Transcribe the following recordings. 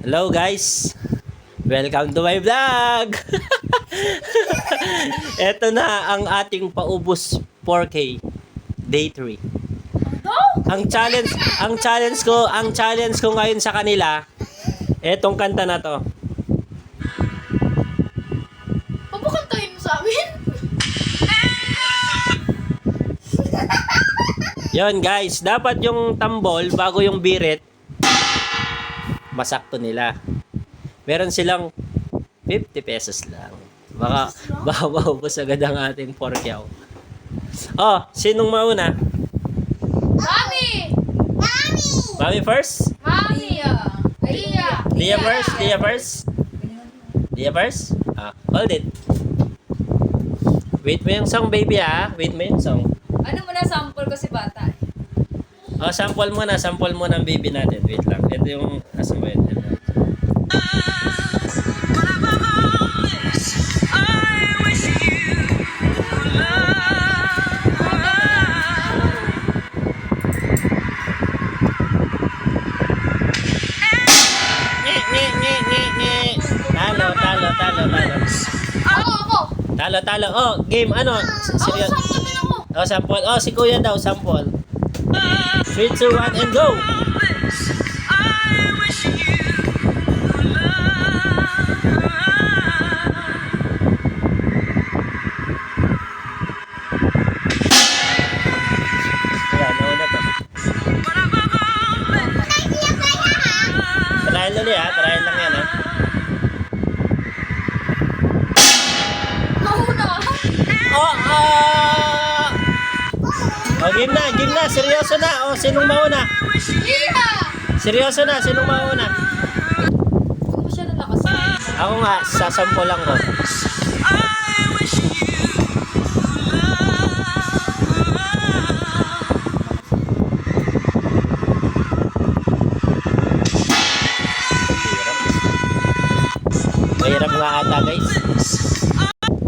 Hello guys! Welcome to my vlog! Ito na ang ating paubos 4K Day 3. Ang challenge ko ngayon sa kanila, etong kanta na to. Papakantahin mo sa amin? Yon guys, dapat yung tambol bago yung birit masakto nila. Meron silang 50 pesos lang. Baka maubos agad ang ating 4K. Oh, sinong mauna? Mami! Mami first? Mami! Lia! Lia first? Lia first? Lia first? Hold it. Wait mo yung song, baby, Wait mo yung song. Ano muna sample ko si bata? Sample muna ang baby natin. Wait lang. Ito yung, asa mo yun? Talo. Oh, game, ano? Seryoso. Oh, sample. Oh, si Kuya daw, sample. 3, 2, 1, and go! Ayan, nauna to. Trial ulit, Trial lang yan, Mauna! Oh, game na. Seryoso na. Oh, sinong mauna? Lia! Seryoso na. Sinong mauna? Kung siya nalakas Ako nga, sasampo lang ko. Mahirap nga ata, guys.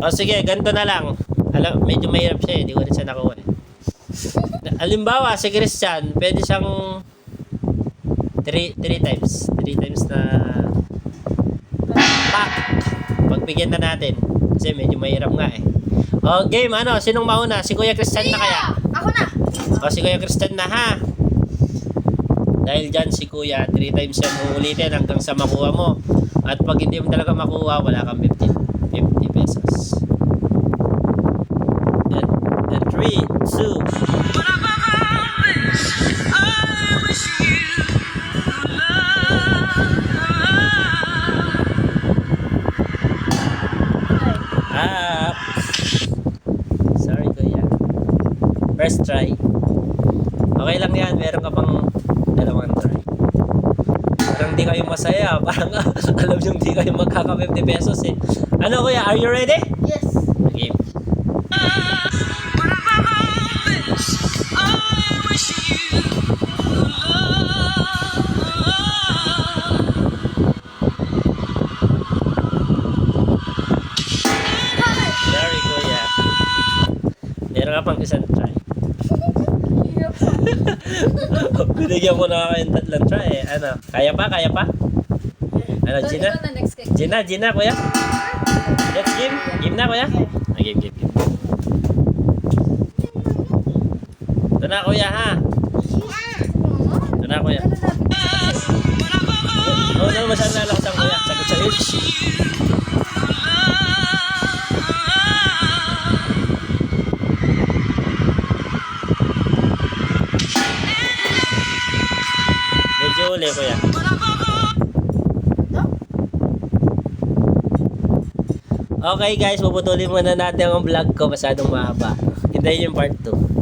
O sige, ganito na lang. Medyo mahirap siya, hindi ko rin siya nakuha. Halimbawa, si Christian, pwede siyang 3 times. 3 times na pak. Pagbigyan na natin. Kasi medyo mahirap nga O, game, sinong mauna? Si Kuya Christian na kaya? Ako na! O, si Kuya Christian na, ha? Dahil dyan si Kuya, 3 times yan uulitin hanggang sa makuha mo. At pag hindi mo talaga makuha, wala kang 50 pesos. And 3, 2, up. Sorry, Kuya. First try. Okay lang yan. Meron ka pang dalawang try. Parang di kayo masaya. Parang alam nyo di kayo magkaka 50 pesos Ano, Kuya? Are you ready? Yes! Game. Sorry, Kuya. Meron ka pang isang try. Binigyan mo na kayo yung tatlong try Ano? Kaya pa? Ano, Gina? na next cake. Gina, Kuya? Let's game. Game na, Kuya? Game. Ito na, Kuya, ha? Ito na, Kuya. No, masyadong nalakas ang Kuya. Sagot sa lips. Medyo uli, Kuya. Okay guys, puputulin muna natin ang vlog ko. Masyadong mahaba. Hintayin yung part 2.